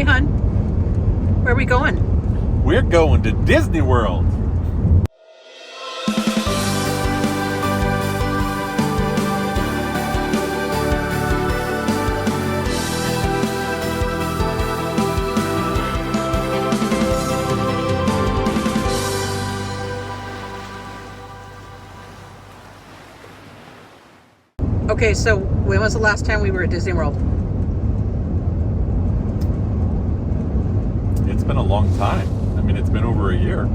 Hey, hon. Where are we going? We're going to Disney World. Okay, so when was the last time we were at Disney World? It's been a long time. I mean, it's been over a year.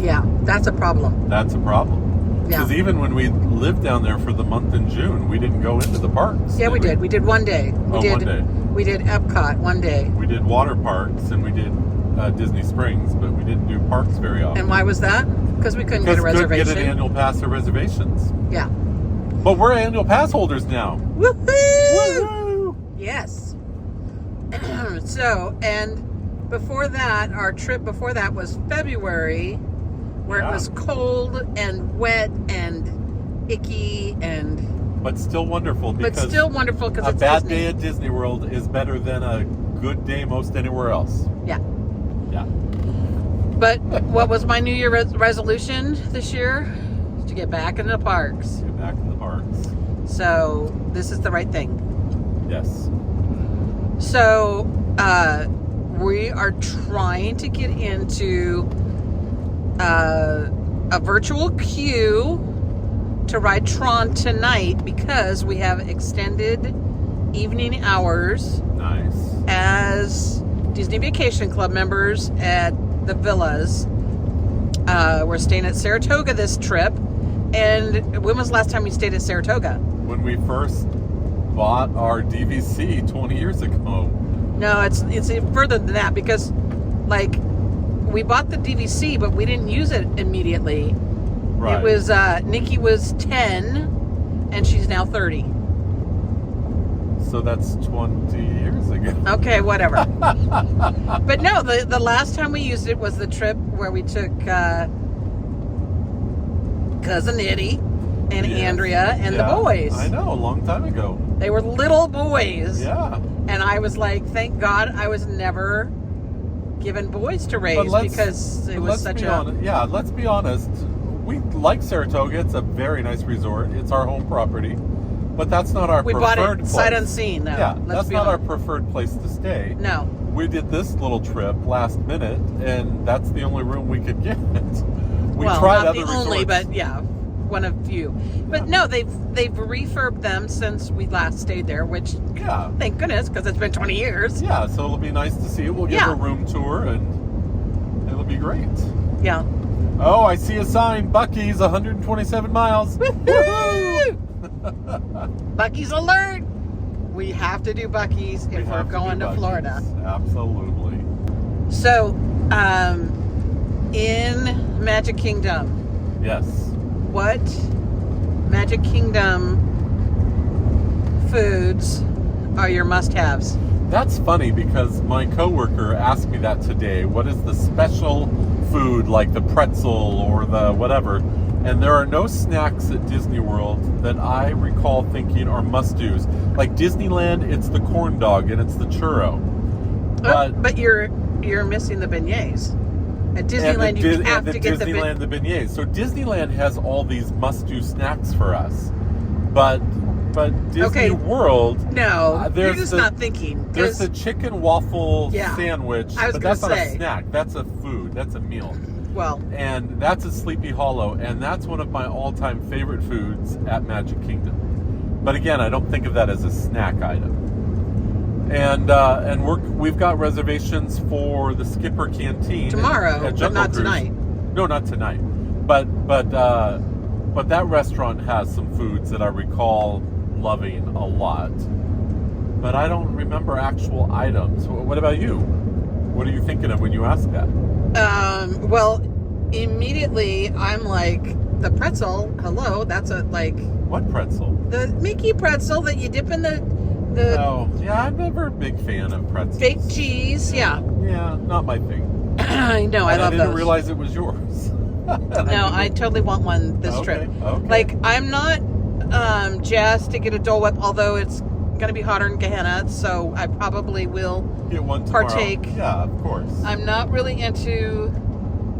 Yeah, that's a problem. That's a problem. Yeah. Because even when we lived down there for the month in June, we didn't go into the parks. Yeah, we did. We did one day. We did, 1 day. We did Epcot one day. We did water parks and we did Disney Springs, but we didn't do parks very often. And why was that? Because we couldn't get a reservation. Couldn't get an annual pass or reservations. Yeah. But we're annual pass holders now. Woohoo! Woohoo! Yes. So, and before that, our trip before that was February, where it was cold and wet and icky and... But still wonderful. Because But still wonderful because it's a bad Disney. day at Disney World is better than a good day most anywhere else. Yeah. Yeah. But what was my New Year resolution this year? To get back in the parks. Get back in the parks. So this is the right thing. Yes. So we are trying to get into a virtual queue to ride TRON tonight because we have extended evening hours. Nice. As Disney Vacation Club members at the villas. We're staying at Saratoga this trip. And when was the last time we stayed at Saratoga? When we first bought our DVC 20 years ago. No, it's further than that because, like, we bought the DVC, but we didn't use it immediately. Right. It was, Nikki was 10, and she's now 30. So that's 20 years ago. Okay, whatever. But no, the last time we used it was the trip where we took Cousin Eddie and Andrea and the boys. I know, a long time ago. They were little boys. Yeah. And I was like, thank God I was never given boys to raise because it was such a... Yeah, let's be honest. We like Saratoga. It's a very nice resort. It's our home property. But that's not our preferred place. We bought it sight unseen, though. Yeah, that's not our preferred place to stay. No. We did this little trip last minute, and that's the only room we could get. We tried other resorts. Only, but yeah, one of few. But no, they've refurbed them since we last stayed there, which thank goodness, because it's been 20 years. Yeah, so it'll be nice to see it. We'll give a room tour, and it'll be great. Yeah. Oh, I see a sign. Buc-ee's 127 miles. Woo-hoo! Buc-ee's alert! We have to do Buc-ee's if we're going to Florida. Absolutely. So, in Magic Kingdom. Yes. What Magic Kingdom foods are your must-haves? That's funny because my coworker asked me that today. What is the special food, like the pretzel or the whatever? And there are no snacks at Disney World that I recall thinking are must-dos. Like Disneyland, it's the corn dog and it's the churro. But you're missing the beignets. At Disneyland, you have to get the beignets. So Disneyland has all these must-do snacks for us. But Disney World... No, you're just not thinking. There's a chicken waffle sandwich, but that's not a snack. That's a food. That's a meal. Well, and that's a Sleepy Hollow, and that's one of my all-time favorite foods at Magic Kingdom. But again, I don't think of that as a snack item. And we've got reservations for the Skipper Canteen tomorrow, at but not Cruise. Tonight. No, not tonight. But that restaurant has some foods that I recall loving a lot. But I don't remember actual items. What about you? What are you thinking of when you ask that? Well, immediately I'm like, the pretzel, hello, that's a, like... What pretzel? The Mickey pretzel that you dip in the... Oh, yeah, I'm never a big fan of pretzels. Fake cheese, yeah. Yeah, not my thing. I know, I love those. I didn't realize it was yours. No, I totally want one this trip. Okay. Like, I'm not jazzed to get a Dole Whip, although it's going to be hotter in Gehenna, so I probably will Get one tomorrow. partake. Yeah, of course. I'm not really into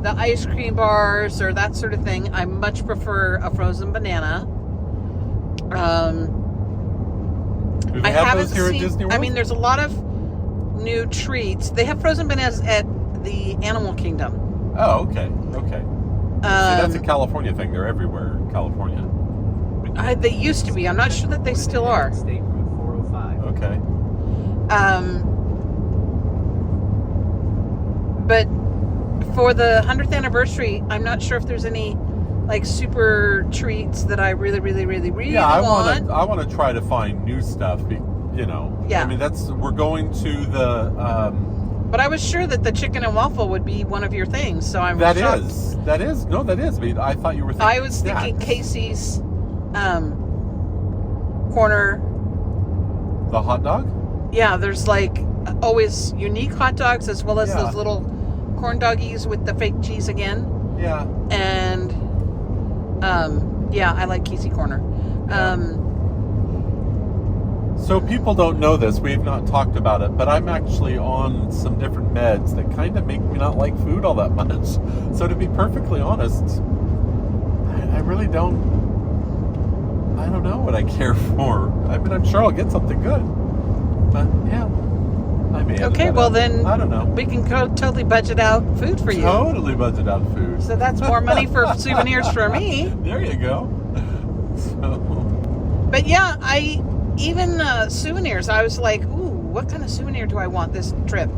the ice cream bars or that sort of thing. I much prefer a frozen banana. Do they I have haven't those here seen, at Disney World? I mean, there's a lot of new treats. They have frozen bananas at the Animal Kingdom. Oh, okay. Okay. See, that's a California thing. They're everywhere in California. They used to be. I'm not sure that they still are. State Route 405. Okay. But for the 100th anniversary, I'm not sure if there's any like super treats that I really Yeah, I want. want to try to find new stuff. You know. Yeah. I mean, we're going to the. But I was sure that the chicken and waffle would be one of your things, so I'm That shocked. is. I mean, I thought you were thinking. I was thinking snacks. Casey's corner. The hot dog? Yeah, there's like always unique hot dogs as well as Yeah. those little corn doggies with the fake cheese again. Yeah. And yeah, I like Casey Corner. So people don't know this. We've not talked about it, but I'm actually on some different meds that kind of make me not like food all that much. So to be perfectly honest, I really don't. I don't know what I care for. I mean, I'm sure I'll get something good, but yeah, I may. Okay, well then I don't know. we can totally budget out food for you. Totally budget out food. So that's more money for souvenirs for me. There you go. So. But yeah, even souvenirs, I was like, ooh, what kind of souvenir do I want this trip?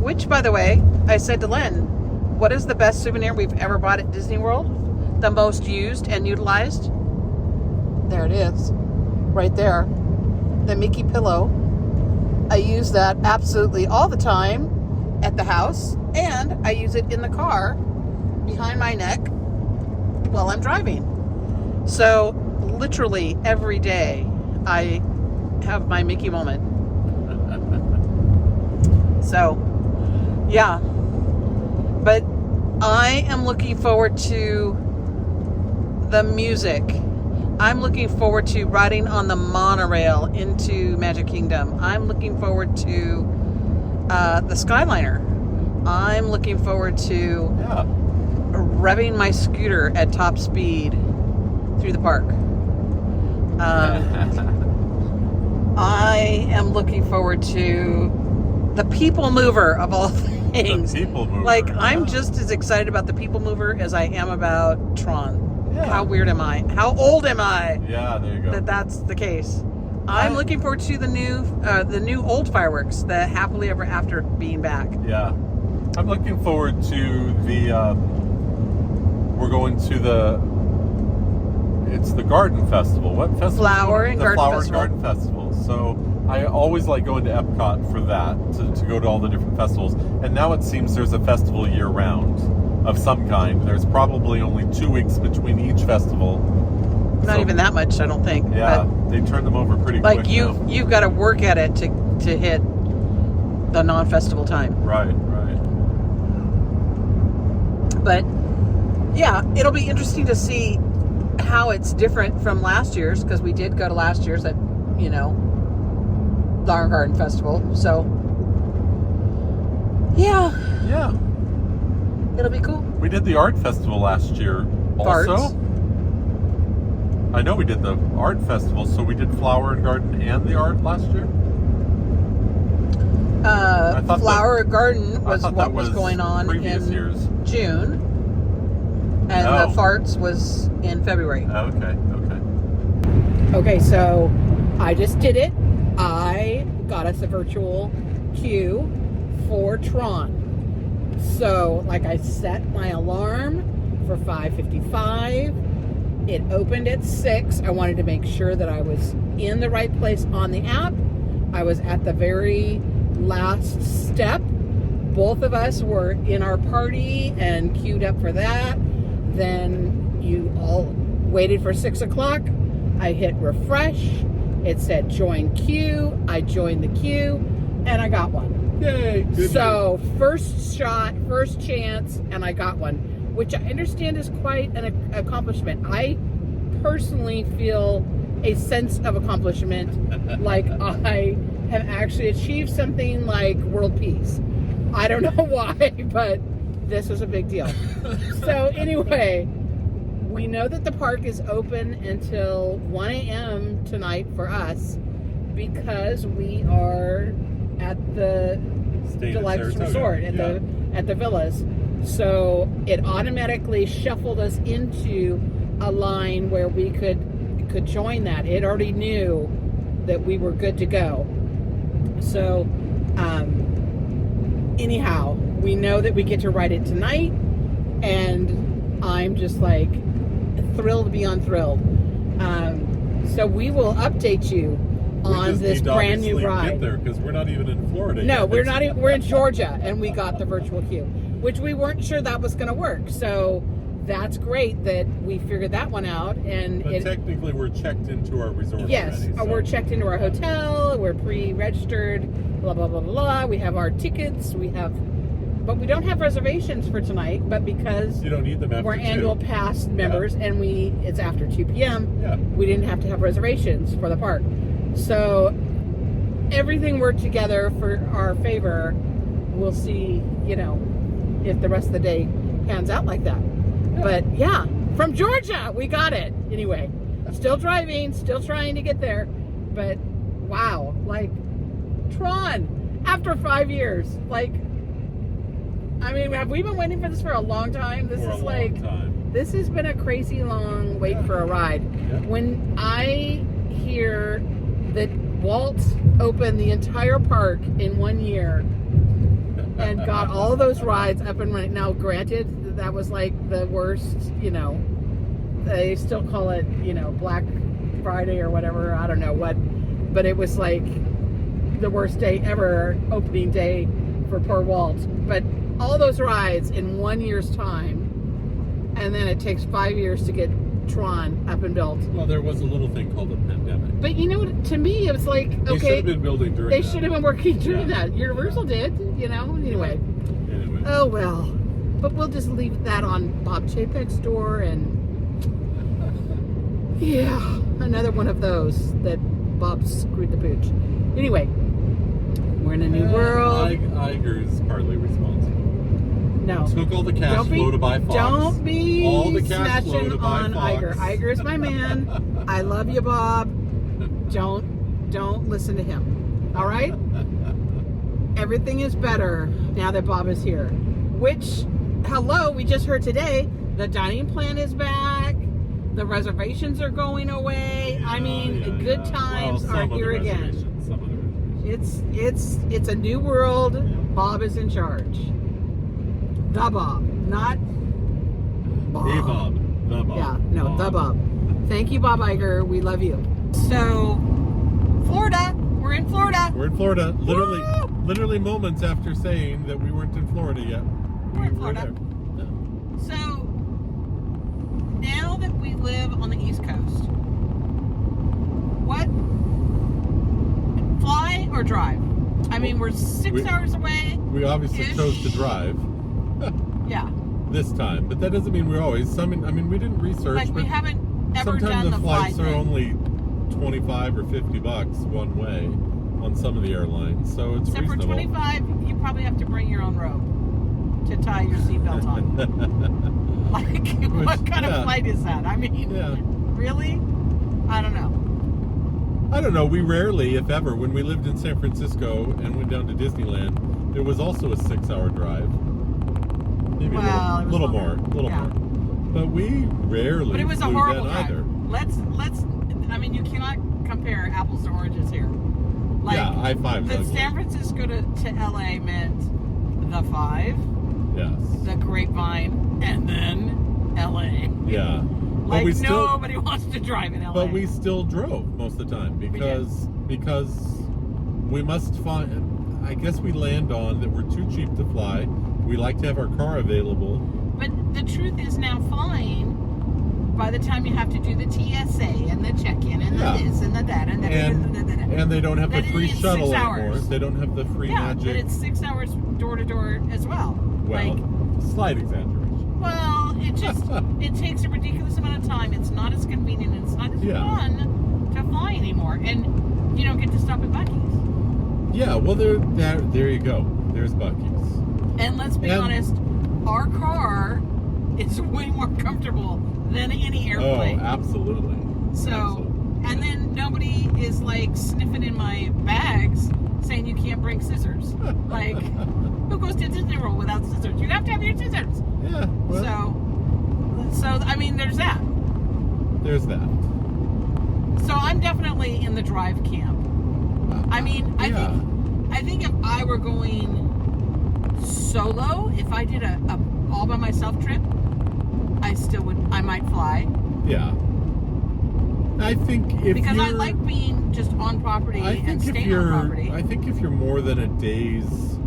Which, by the way, I said to Len, what is the best souvenir we've ever bought at Disney World? The most used and utilized? There it is. Right there. The Mickey pillow. I use that absolutely all the time at the house, and I use it in the car behind my neck while I'm driving. So, literally every day, I have my Mickey moment. So, yeah. But I am looking forward to the music. I'm looking forward to riding on the monorail into Magic Kingdom. I'm looking forward to the Skyliner. I'm looking forward to revving my scooter at top speed through the park. I am looking forward to the People Mover of all things. The People Mover. Like, I'm just as excited about the People Mover as I am about TRON. Yeah. How weird am I? How old am I? Yeah, there you go. That's the case. I'm looking forward to the new old fireworks, the Happily Ever After being back. Yeah. I'm looking forward to the, we're going to it's the Garden Festival. What festival? Flower and Garden Flower Festival. and Garden Festival. So I always like going to Epcot for that, to go to all the different festivals. And now it seems there's a festival year round of some kind. There's probably only 2 weeks between each festival. Not even that much, I don't think. Yeah, they turn them over pretty But quick like now. you've got to work at it to hit the non-festival time. Right. But yeah, it'll be interesting to see how it's different from last year's, because we did go to last year's at, Flower Garden Festival. So yeah, it'll be cool. We did the art festival last year also. Farts. I know we did the art festival, so we did Flower and Garden and the art last year. I thought Flower Garden was thought what that was was going on previous in years. June, and Oh. the farts was in February. Okay. Okay, so I just did it. I got us a virtual queue for TRON. So, like, I set my alarm for 5:55. It opened at 6. I wanted to make sure that I was in the right place on the app. I was at the very last step. Both of us were in our party and queued up for that. Then you all waited for 6 o'clock. I hit refresh. It said join queue. I joined the queue and I got one. Yay! Good So first shot, first chance, and I got one, which I understand is quite an accomplishment. I personally feel a sense of accomplishment, like I have actually achieved something like world peace. I don't know why, but this was a big deal. So anyway, we know that the park is open until 1 a.m. tonight for us because we are at the Deluxe Resort at the villas. So it automatically shuffled us into a line where we could join that. It already knew that we were good to go. So anyhow, we know that we get to ride it tonight, and I'm just like thrilled beyond thrilled. So we will update you on this brand new ride. Get there because we're not even in Florida. No, yet. we're not. We're in Georgia, and we got the virtual queue, which we weren't sure that was going to work. So that's great that we figured that one out. And but technically, we're checked into our resort. Yes, already, so. We're checked into our hotel. We're pre-registered. Blah blah blah blah blah. We have our tickets. But we don't have reservations for tonight. But because you don't need them after we're 2. annual pass members, and it's after 2 p.m. Yeah. We didn't have to have reservations for the park. So everything worked together for our favor. We'll see, if the rest of the day pans out like that. Yeah. But yeah, from Georgia, we got it. Anyway, still driving, still trying to get there. But wow, like TRON after 5 years. Like, I mean, have we been waiting for this for a long time? This has been a crazy long wait for a ride. Yeah. When I hear that Walt opened the entire park in 1 year and got all those rides up and running. Now, granted, that was like the worst, they still call it, Black Friday or whatever. I don't know what, but it was like the worst day ever, opening day for poor Walt. But all those rides in 1 year's time, and then it takes 5 years to get TRON up and built. Well, there was a little thing called a pandemic. But to me, it was like, okay, they should have been building during They should have been working during that. Universal did, Anyway. Oh well. But we'll just leave that on Bob Chapek's door, and yeah, another one of those that Bob screwed the pooch. Anyway, we're in a new world. Iger's partly responsible. No. Took all the cash flow to buy Fox. Don't be all the cash snatching on Iger. Iger is my man. I love you, Bob. Don't listen to him. All right? Everything is better now that Bob is here. Which, hello, we just heard today, the dining plan is back. The reservations are going away. Good times are here again. It's a new world. Yeah. Bob is in charge. The Bob, not Bob. Hey Bob. The Bob. Yeah, no, Bob. The Bob. Thank you, Bob Iger. We love you. So, Florida. We're in Florida. We're in Florida. Literally moments after saying that we weren't in Florida yet. We're in Florida. Yeah. So, now that we live on the East Coast, what? Fly or drive? I mean, we're 6 hours away. We obviously chose to drive. Yeah. This time, but that doesn't mean we're always. We didn't research. Like, we haven't ever done the flight. Sometimes the flights are only $25 or $50 one way on some of the airlines, so it's reasonable. For $25, you probably have to bring your own rope to tie your seatbelt on. What kind of flight is that? Really? I don't know. We rarely, if ever, when we lived in San Francisco and went down to Disneyland, it was also a 6-hour drive. Maybe a little more. But we rarely. But it was a horrible drive. Either. Let's. You cannot compare apples to oranges here. I-5. The San Francisco to LA meant the 5. Yes. The Grapevine, and then LA. Yeah. Nobody wants to drive in LA. But we still drove most of the time because we must find. I guess we land on that we're too cheap to fly. We like to have our car available. But the truth is now flying, by the time you have to do the TSA and the check-in and the this and the that and and they don't have the free shuttle anymore. They don't have the free magic. But it's 6 hours door to door as well. Slight exaggeration. Well, it takes a ridiculous amount of time. It's not as convenient and it's not as fun. to fly anymore, and you don't get to stop at Buc-ee's. Yeah, well, there you go. There's Buc-ee's. And let's be honest, our car is way more comfortable than any airplane. Oh, absolutely. So, absolutely. And then nobody is like sniffing in my bags saying you can't bring scissors. Like, who goes to Disney World without scissors? You have to have your scissors. Yeah. Well, So I mean, there's that. There's that. So I'm definitely in the drive camp. I mean, I think if I were going solo, if I did a all by myself trip, I might fly. Yeah. I think because I like being just on property and staying on property. I think if you're more than a day's,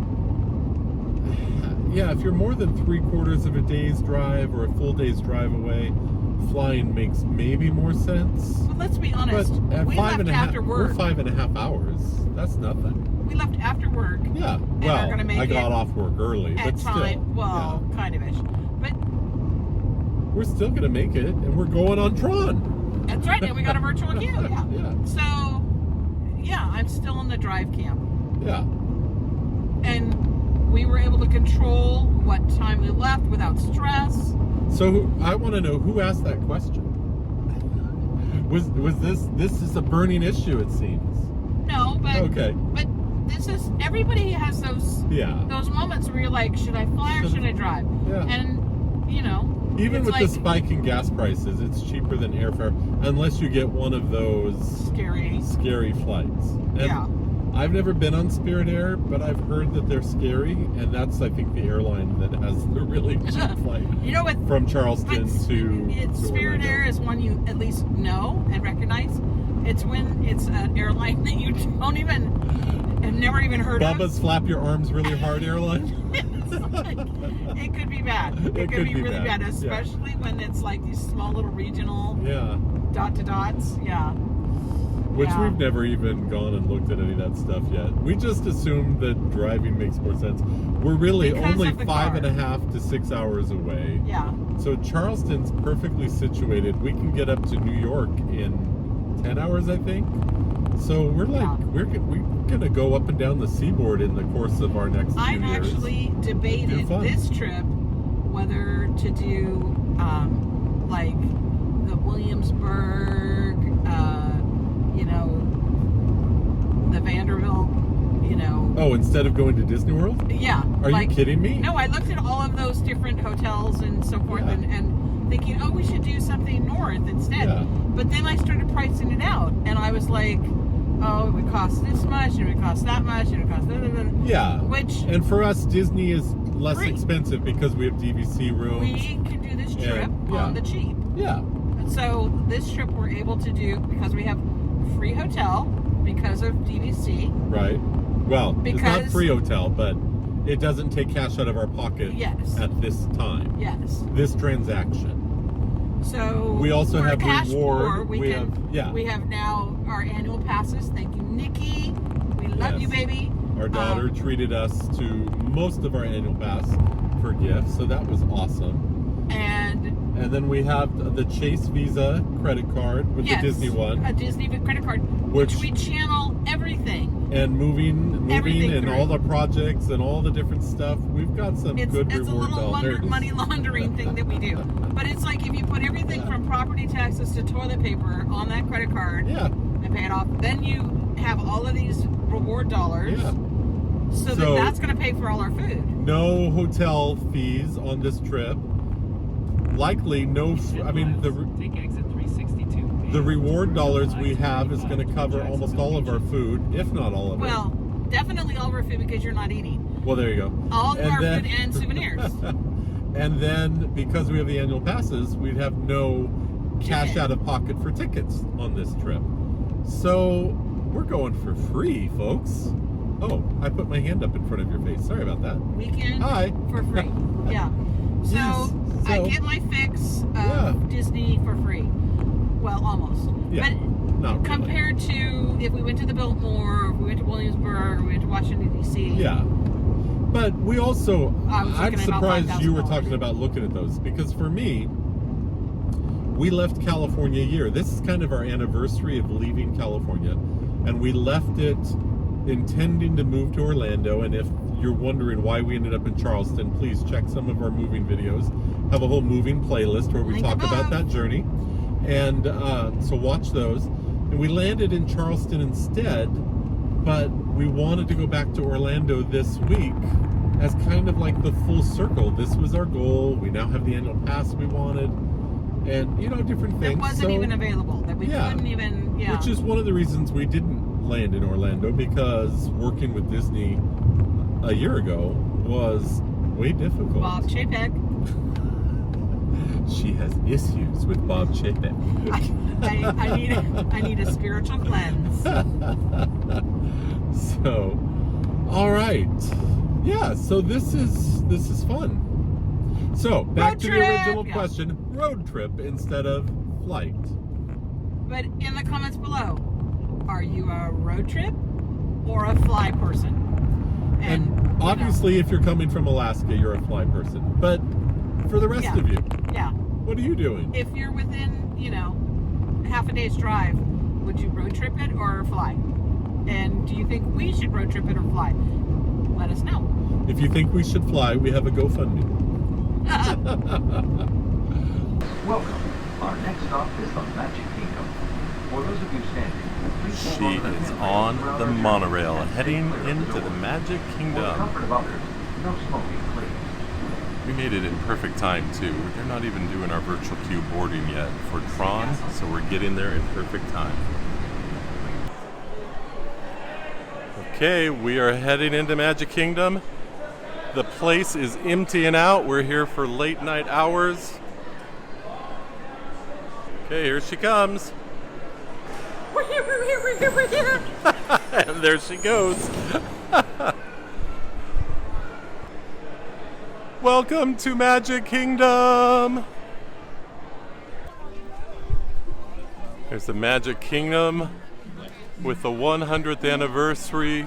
if you're more than 3/4 of a day's drive or a full day's drive away, flying makes maybe more sense. But let's be honest, but at we left after work. We're 5.5 hours. That's nothing. We left after work. Yeah. Well, I got off work early, but still. Well, kind of ish. But we're still gonna make it, and we're going on TRON. That's right, and we got a virtual queue. Yeah. Yeah. So, yeah, I'm still in the drive camp. Yeah. And we were able to control what time we left without stress. So I want to know who asked that question. Was this is a burning issue? It seems. No, but okay. But this is everybody has those moments where you're like, should I fly or should I drive? Yeah. And you know, even with the spike in gas prices, it's cheaper than airfare unless you get one of those scary flights. And I've never been on Spirit Air, but I've heard that they're scary, and that's, I think, the airline that has the really cheap flight. You know what? From Charleston to Spirit Air is one you at least know and recognize. It's when it's an airline that you don't even have never even heard of. Bubba's Flap Your Arms Really Hard airline. It could be bad. It could be really bad, especially when it's like these small little regional dot to dots. Yeah. Which we've never even gone and looked at any of that stuff yet. We just assumed that driving makes more sense. We're really only 5.5 to 6 hours away. Yeah. So Charleston's perfectly situated. We can get up to New York in 10 hours, I think. So we're like, we're gonna go up and down the seaboard in the course of our next few years. I've actually debated this trip whether to do like the Williamsburg, the Vanderbilt, Oh, instead of going to Disney World? Yeah. Are you kidding me? No, I looked at all of those different hotels and so forth and thinking, oh, we should do something north instead. Yeah. But then I started pricing it out and I was like, oh, it would cost this much, and it would cost that much, and it would cost that. Yeah. And for us, Disney is less free. Expensive because we have DVC rooms. We can do this trip on the cheap. Yeah. And so this trip we're able to do because we have free hotel because of DVC. Right. Well, it's not free hotel, but it doesn't take cash out of our pocket at this time. Yes. This transaction. So we also have reward. We have now our annual passes. Thank you, Nikki. We love you, baby. Our daughter treated us to most of our annual pass for gifts, so that was awesome. And then we have the Chase Visa credit card with the Disney one. A Disney credit card, which we channel everything. And moving and all the projects and all the different stuff. We've got some good reward dollars. It's a little money laundering thing that we do. But it's like if you put everything from property taxes to toilet paper on that credit card and pay it off, then you have all of these reward dollars. Yeah. So that's going to pay for all our food. No hotel fees on this trip. Likely no. I mean, take exit 362. The reward dollars we have is going to cover almost all of our food, if not all of it. Well, definitely all of our food because you're not eating. Well, there you go. All of our food and souvenirs. And then because we have the annual passes, we'd have no cash out of pocket for tickets on this trip. So we're going for free, folks. Oh, I put my hand up in front of your face. Sorry about that. Weekend for free. Yeah. So I get my fix of Disney for free. Well, almost. Yeah. But not compared to if we went to the Biltmore, or if we went to Williamsburg, or we went to Washington, D.C. Yeah. But we also, I'm surprised you were talking about looking at those because for me, we left California a year. This is kind of our anniversary of leaving California, and we left it intending to move to Orlando. And if you're wondering why we ended up in Charleston, please check some of our moving videos. Have a whole moving playlist where we Link talk above. about that journey, and so watch those. And we landed in Charleston instead, but we wanted to go back to Orlando this week as kind of like the full circle. This was our goal. We now have the annual pass we wanted, and different things. It wasn't even available. That we couldn't even. Yeah. Which is one of the reasons we didn't land in Orlando, because working with Disney a year ago was way difficult. Bob Chapek. She has issues with Bob Chapek. I need a spiritual cleanse. So, all right, yeah. So this is fun. So back Road to trip! the original Yeah. question: road trip instead of flight. But in the comments below, are you a road trip or a fly person? And obviously, if you're coming from Alaska, you're a fly person. But for the rest of you, yeah. what are you doing? If you're within, half a day's drive, would you road trip it or fly? And do you think we should road trip it or fly? Let us know. If you think we should fly, we have a GoFundMe. Welcome. Our next stop is the Magic Kingdom. For those of you standing, please hold She on to the is handle on around the our chair monorail, and heading stay clear of into the door. Magic For the Kingdom. comfort of others, no smoking, please. We made it in perfect time too. They're not even doing our virtual queue boarding yet for TRON, so we're getting there in perfect time. Okay, we are heading into Magic Kingdom. The place is emptying out. We're here for late night hours. Okay, here she comes. And there she goes. Welcome to Magic Kingdom. There's the Magic Kingdom with the 100th anniversary.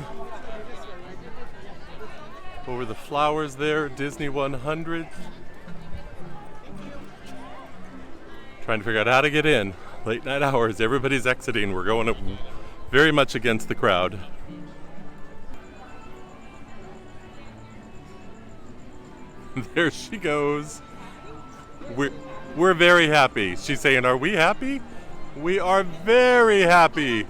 Over the flowers there, Disney 100. Trying to figure out how to get in. Late night hours, everybody's exiting. We're going up very much against the crowd. There she goes. We're very happy. She's saying, are we happy? We are very happy.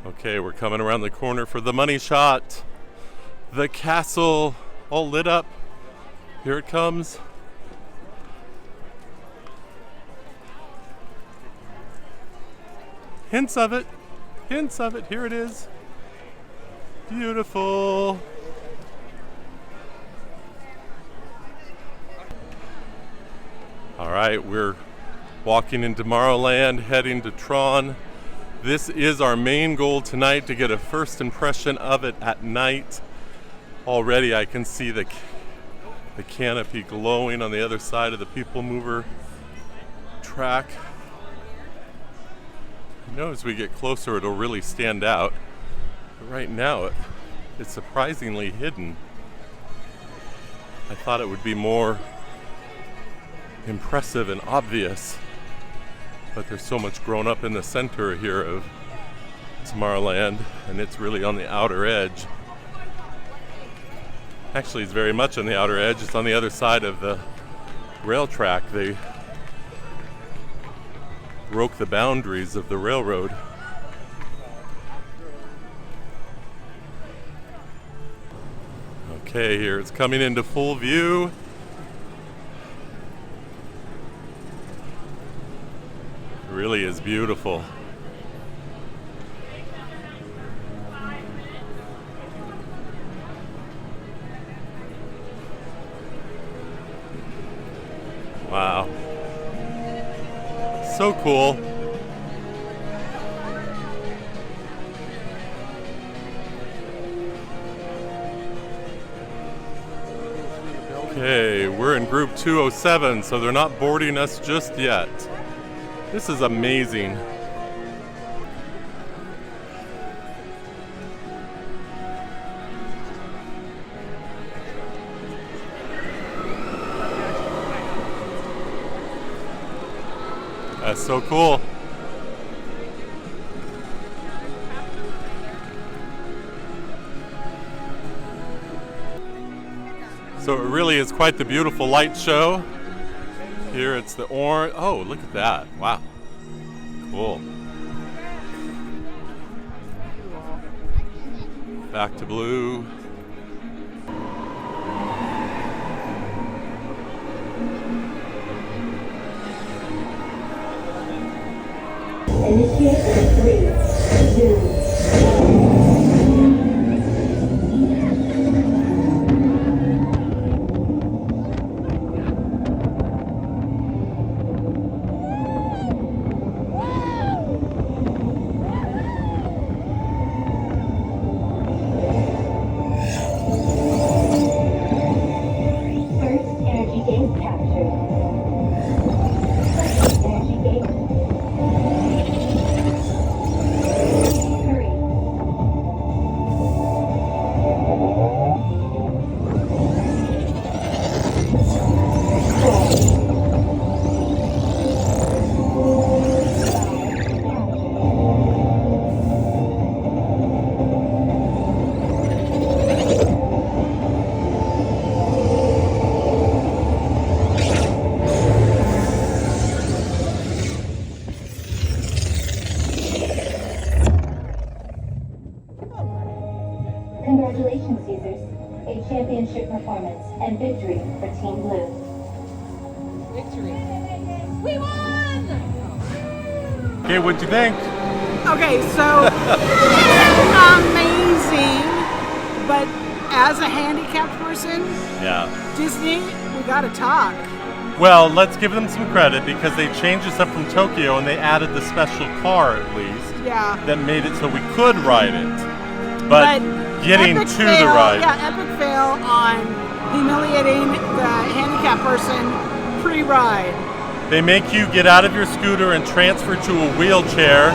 Okay, we're coming around the corner for the money shot. The castle all lit up. Here it comes. Hints of it. Hints of it. Here it is. Beautiful. All right, we're walking in Tomorrowland, heading to TRON. This is our main goal tonight, to get a first impression of it at night. Already I can see the canopy glowing on the other side of the People Mover track. I know as we get closer it'll really stand out. But right now it's surprisingly hidden. I thought it would be more impressive and obvious, but there's so much grown up in the center here of Tomorrowland, and it's really on the outer edge. Actually, it's very much on the outer edge. It's on the other side of the rail track. They broke the boundaries of the railroad. Okay, here it's coming into full view. It really is beautiful. Wow. So cool. Okay, we're in group 207, so they're not boarding us just yet. This is amazing. That's so cool. So it really is quite the beautiful light show. Here it's the orange. Oh, look at that. Wow. Cool. Back to blue. Initiate in 3, 2, Congratulations, users. A championship performance and victory for Team Blue. Victory. We won! Okay, what'd you think? Okay, so amazing. But as a handicapped person, Yeah. Disney, we gotta talk. Well, let's give them some credit because they changed us up from Tokyo and they added the special car at least Yeah. that made it so we could ride it. But getting epic to fail, the ride. Yeah, epic fail on humiliating the handicapped person pre-ride. They make you get out of your scooter and transfer to a wheelchair.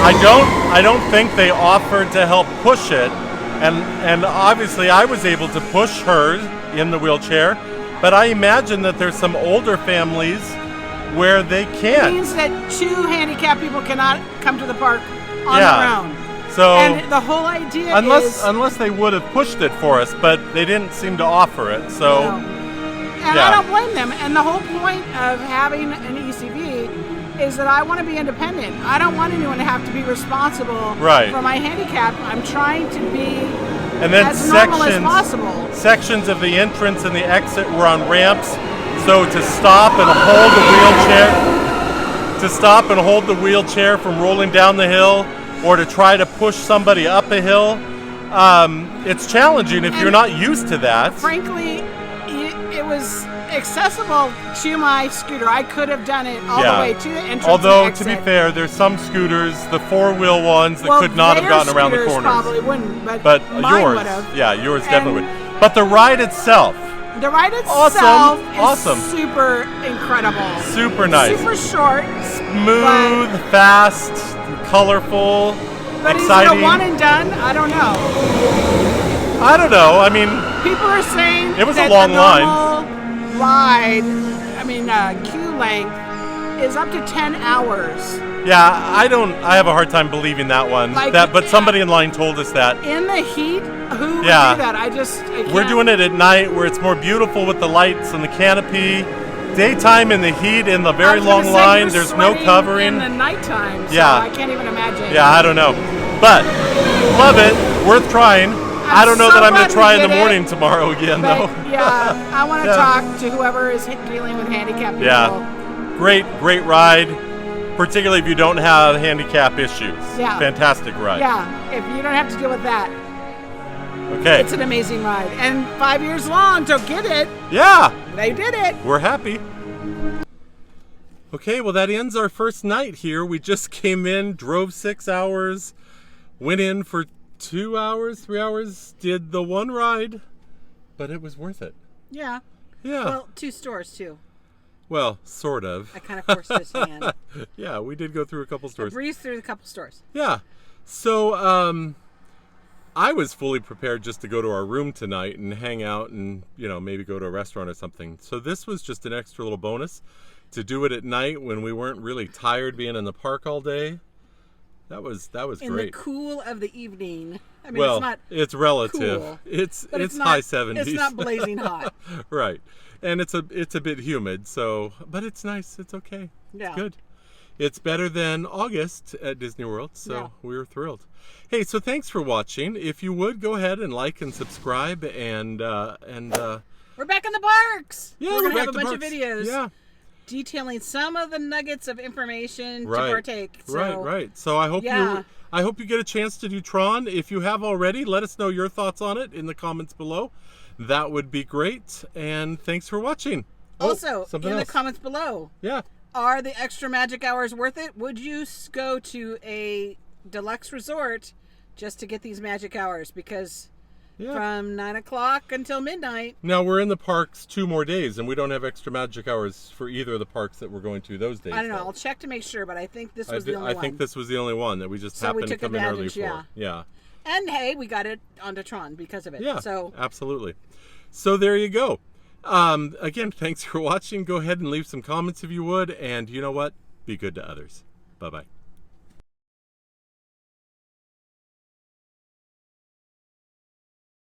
I don't think they offered to help push it. And obviously I was able to push her in the wheelchair, but I imagine that there's some older families where they It can't. means that 2 handicapped people cannot come to the park on Yeah. their own. So And the whole idea is... unless they would have pushed it for us, but they didn't seem to offer it. So No. And yeah. I don't blame them. And the whole point of having an ECV is that I want to be independent. I don't want anyone to have to be responsible Right. for my handicap. I'm trying to be and then as normal as possible. sections of the entrance and the exit were on ramps. So to stop and hold the wheelchair from rolling down the hill, or to try to push somebody up a hill, it's challenging if you're not used to that. Frankly, it was accessible to my scooter. I could have done it all Yeah. the way to the entrance. Although, and to be exit. fair, there's some scooters, the 4-wheel ones, that Well, could not have their gotten around the scooters corners. Probably wouldn't, But mine yours, would have. yeah, yours And definitely would. But the ride itself, The ride itself Awesome. is super incredible. super nice. Super short. Smooth, fast, colorful, But is it exciting. a one and done? I don't know. I don't know. I mean, People are saying It was a that long the normal ride, queue length, is up to 10 hours. yeah, I have a hard time believing that one. Like, But somebody in line told us that. In the heat, who would Yeah. do that? I can't. We're doing it at night where it's more beautiful with the lights and the canopy. Daytime in the heat in the I very was gonna long say, line, you're there's no sweating covering. in the nighttime, so Yeah. I can't even imagine. Yeah, I don't know. But love it. Worth trying. I don't know so that I'm going glad to try we in the did it. morning tomorrow again, But though. yeah, I want to Yeah. talk to whoever is dealing with handicapped people. Yeah. Great ride. Particularly if you don't have handicap issues. Yeah. Fantastic ride. Yeah, if you don't have to deal with that, Okay. it's an amazing ride. And 5 years long, so get it. Yeah. They did it. We're happy. Okay, well that ends our first night here. We just came in, drove 6 hours, went in for 2 hours, 3 hours, did the one ride, but it was worth it. Yeah. Yeah. Well, 2 stores too. Well, sort of. I kind of forced his hand. Yeah, we did go through a couple stores. Breezed through a couple stores. Yeah. So, I was fully prepared just to go to our room tonight and hang out and, maybe go to a restaurant or something. So this was just an extra little bonus. to do it at night when we weren't really tired being in the park all day. That was In great. the cool of the evening. I mean, Well, it's not it's relative. cool, It's but it's not, high 70s. It's not blazing hot. Right. And it's a bit humid, so but it's nice. It's okay. Yeah. It's good. It's better than August at Disney World, so Yeah. we were thrilled. Hey, so thanks for watching. If you would go ahead and like and subscribe and We're back in the parks. yeah, we're gonna back have a to bunch of parks. videos Yeah. detailing some of the nuggets of information Right. to partake. So, Right. So I hope Yeah. I hope you get a chance to do Tron. If you have already, let us know your thoughts on it in the comments below. That would be great. And thanks for watching. Also, something in else. the comments below, Yeah. are the extra magic hours worth it? Would you go to a deluxe resort just to get these magic hours? Because Yeah. from 9 o'clock until midnight, Now we're in the parks 2 more days, and we don't have extra magic hours for either of the parks that we're going to those days. I don't know. though. I'll check to make sure, but I think this I was the only one. think this was the only one that we just So we happened to took come in early advantage, for. Yeah. And hey, we got it onto Tron because of it. Yeah. So Absolutely. So there you go. Again, thanks for watching. Go ahead and leave some comments if you would, and you know what? Be good to others. Bye-bye.